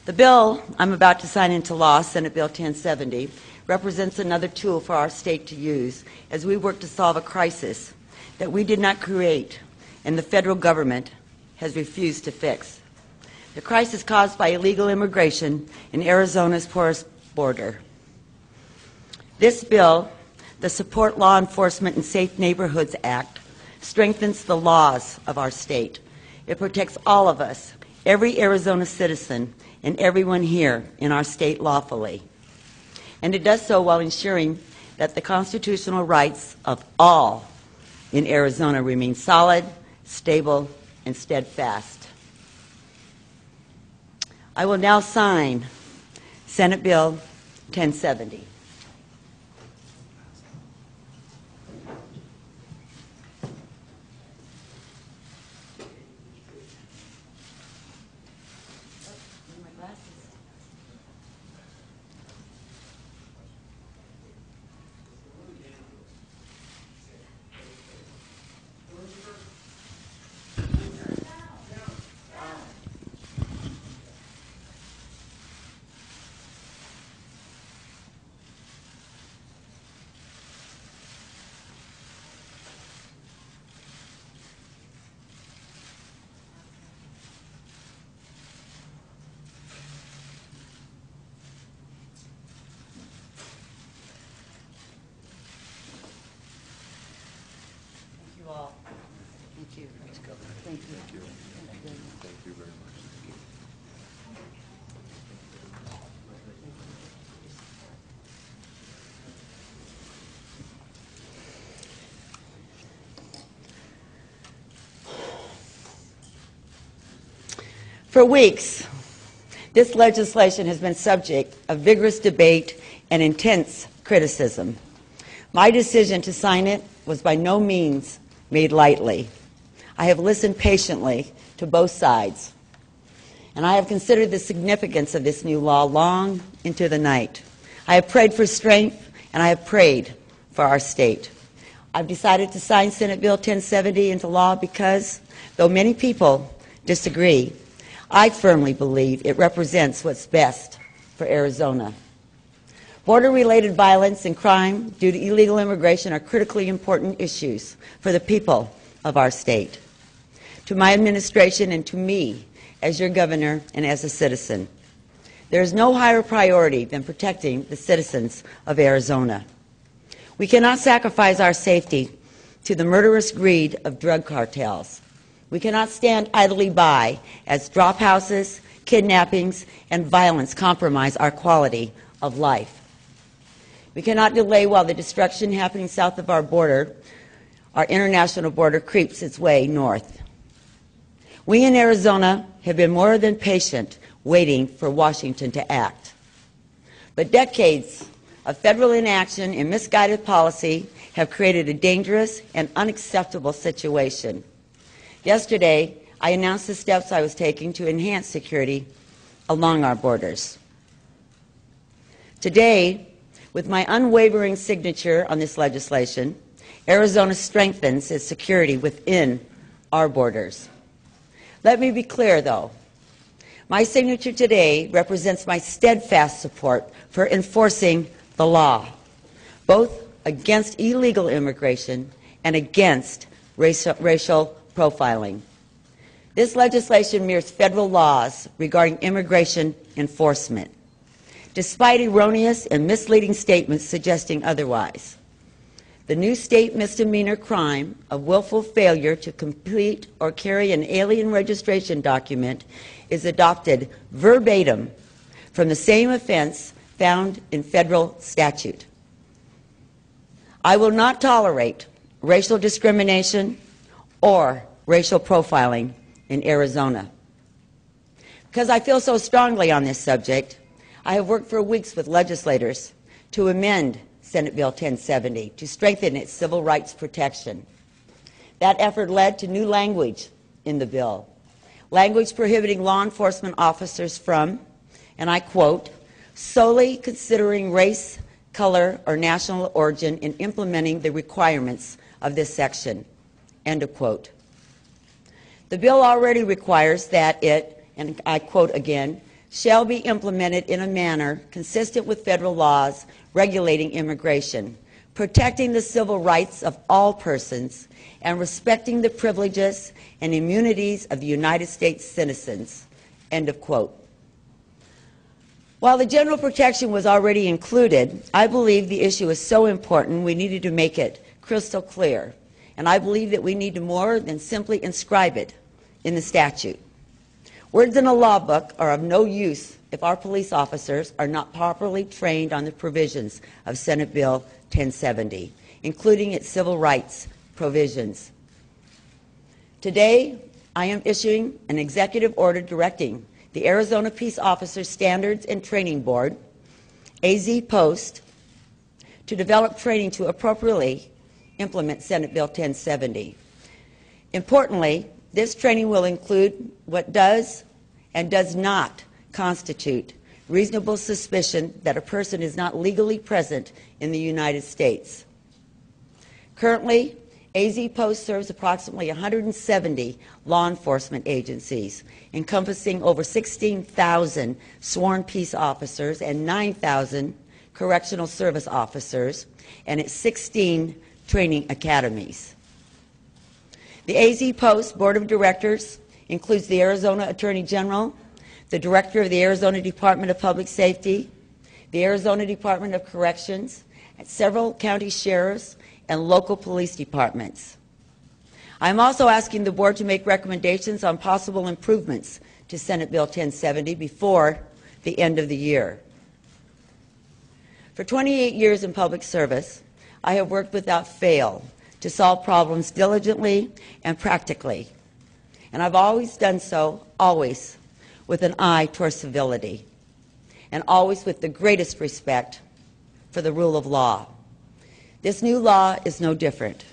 The bill I'm about to sign into law, Senate Bill 1070, represents another tool for our state to use as we work to solve a crisis that we did not create and the federal government has refused to fix. The crisis caused by illegal immigration in Arizona's porous border. This bill, the Support Law Enforcement and Safe Neighborhoods Act, strengthens the laws of our state. It protects all of us, every Arizona citizen, and everyone here in our state lawfully. And it does so while ensuring that the constitutional rights of all in Arizona remain solid, stable, and steadfast. I will now sign Senate Bill 1070. Thank you. Thank you. Thank you. Thank you very much. For weeks, this legislation has been subject of vigorous debate and intense criticism. My decision to sign it was by no means made lightly. I have listened patiently to both sides, and I have considered the significance of this new law long into the night. I have prayed for strength, and I have prayed for our state. I've decided to sign Senate Bill 1070 into law because, though many people disagree, I firmly believe it represents what's best for Arizona. Border-related violence and crime due to illegal immigration are critically important issues for the people of our state. To my administration and to me as your governor and as a citizen, there is no higher priority than protecting the citizens of Arizona. We cannot sacrifice our safety to the murderous greed of drug cartels. We cannot stand idly by as drop houses, kidnappings, and violence compromise our quality of life. We cannot delay while the destruction happening south of our border, our international border, creeps its way north. We in Arizona have been more than patient waiting for Washington to act. But decades of federal inaction and misguided policy have created a dangerous and unacceptable situation. Yesterday, I announced the steps I was taking to enhance security along our borders. Today, with my unwavering signature on this legislation, Arizona strengthens its security within our borders. Let me be clear, though. My signature today represents my steadfast support for enforcing the law, both against illegal immigration and against racial profiling. This legislation mirrors federal laws regarding immigration enforcement, despite erroneous and misleading statements suggesting otherwise. The new state misdemeanor crime of willful failure to complete or carry an alien registration document is adopted verbatim from the same offense found in federal statute. I will not tolerate racial discrimination or racial profiling in Arizona. Because I feel so strongly on this subject, I have worked for weeks with legislators to amend Senate Bill 1070 to strengthen its civil rights protection. That effort led to new language in the bill, language prohibiting law enforcement officers from, and I quote, solely considering race, color, or national origin in implementing the requirements of this section, end of quote. The bill already requires that it, and I quote again, shall be implemented in a manner consistent with federal laws regulating immigration, protecting the civil rights of all persons, and respecting the privileges and immunities of the United States citizens." End of quote. While the general protection was already included, I believe the issue is so important we needed to make it crystal clear, and I believe that we need to more than simply inscribe it in the statute. Words in a law book are of no use if our police officers are not properly trained on the provisions of Senate Bill 1070, including its civil rights provisions. Today, I am issuing an executive order directing the Arizona Peace Officers Standards and Training Board, AZ Post, to develop training to appropriately implement Senate Bill 1070. Importantly, this training will include what does and does not constitute reasonable suspicion that a person is not legally present in the United States. Currently, AZ Post serves approximately 170 law enforcement agencies, encompassing over 16,000 sworn peace officers and 9,000 correctional service officers, and its 16 training academies. The AZ Post Board of Directors includes the Arizona Attorney General, the Director of the Arizona Department of Public Safety, the Arizona Department of Corrections, and several county sheriffs and local police departments. I'm also asking the board to make recommendations on possible improvements to Senate Bill 1070 before the end of the year. For 28 years in public service, I have worked without fail to solve problems diligently and practically. And I've always done so, always, with an eye toward civility, and always with the greatest respect for the rule of law. This new law is no different.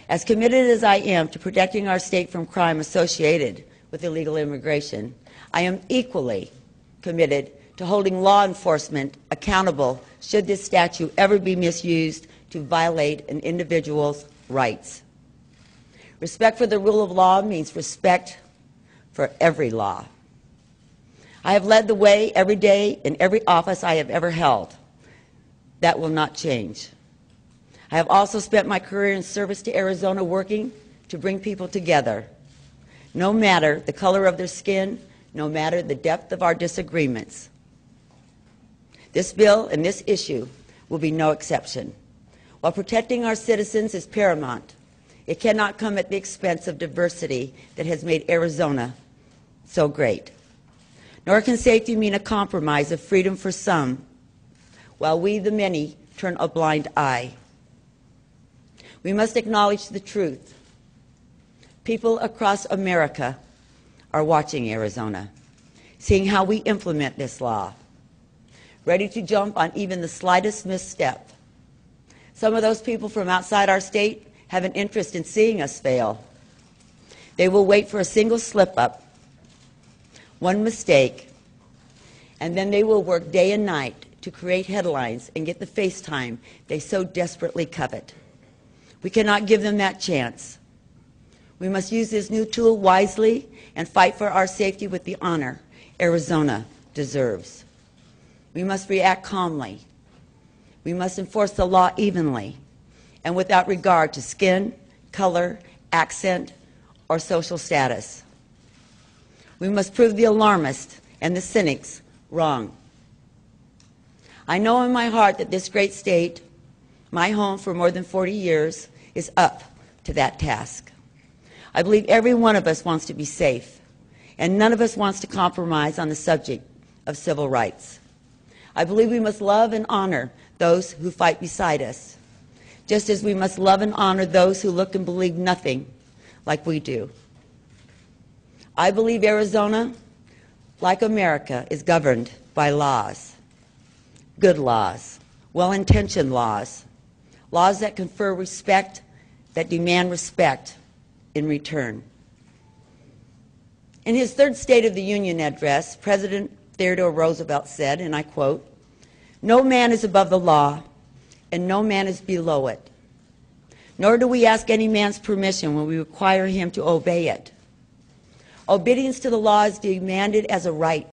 As committed as I am to protecting our state from crime associated with illegal immigration, I am equally committed to holding law enforcement accountable should this statute ever be misused to violate an individual's rights. Respect for the rule of law means respect for every law. I have led the way every day in every office I have ever held. That will not change. I have also spent my career in service to Arizona working to bring people together, no matter the color of their skin, no matter the depth of our disagreements. This bill and this issue will be no exception. While protecting our citizens is paramount, it cannot come at the expense of diversity that has made Arizona so great. Nor can safety mean a compromise of freedom for some, while we, the many, turn a blind eye. We must acknowledge the truth. People across America are watching Arizona, seeing how we implement this law, ready to jump on even the slightest misstep. Some of those people from outside our state have an interest in seeing us fail. They will wait for a single slip-up, one mistake, and then they will work day and night to create headlines and get the face time they so desperately covet. We cannot give them that chance. We must use this new tool wisely and fight for our safety with the honor Arizona deserves. We must react calmly. We must enforce the law evenly and without regard to skin, color, accent, or social status. We must prove the alarmists and the cynics wrong. I know in my heart that this great state, my home for more than 40 years, is up to that task. I believe every one of us wants to be safe, and none of us wants to compromise on the subject of civil rights. I believe we must love and honor those who fight beside us, just as we must love and honor those who look and believe nothing like we do. I believe Arizona, like America, is governed by laws, good laws, well-intentioned laws, laws that confer respect, that demand respect in return. In his third State of the Union address, President Theodore Roosevelt said, and I quote, "No man is above the law, and no man is below it. Nor do we ask any man's permission when we require him to obey it. Obedience to the law is demanded as a right.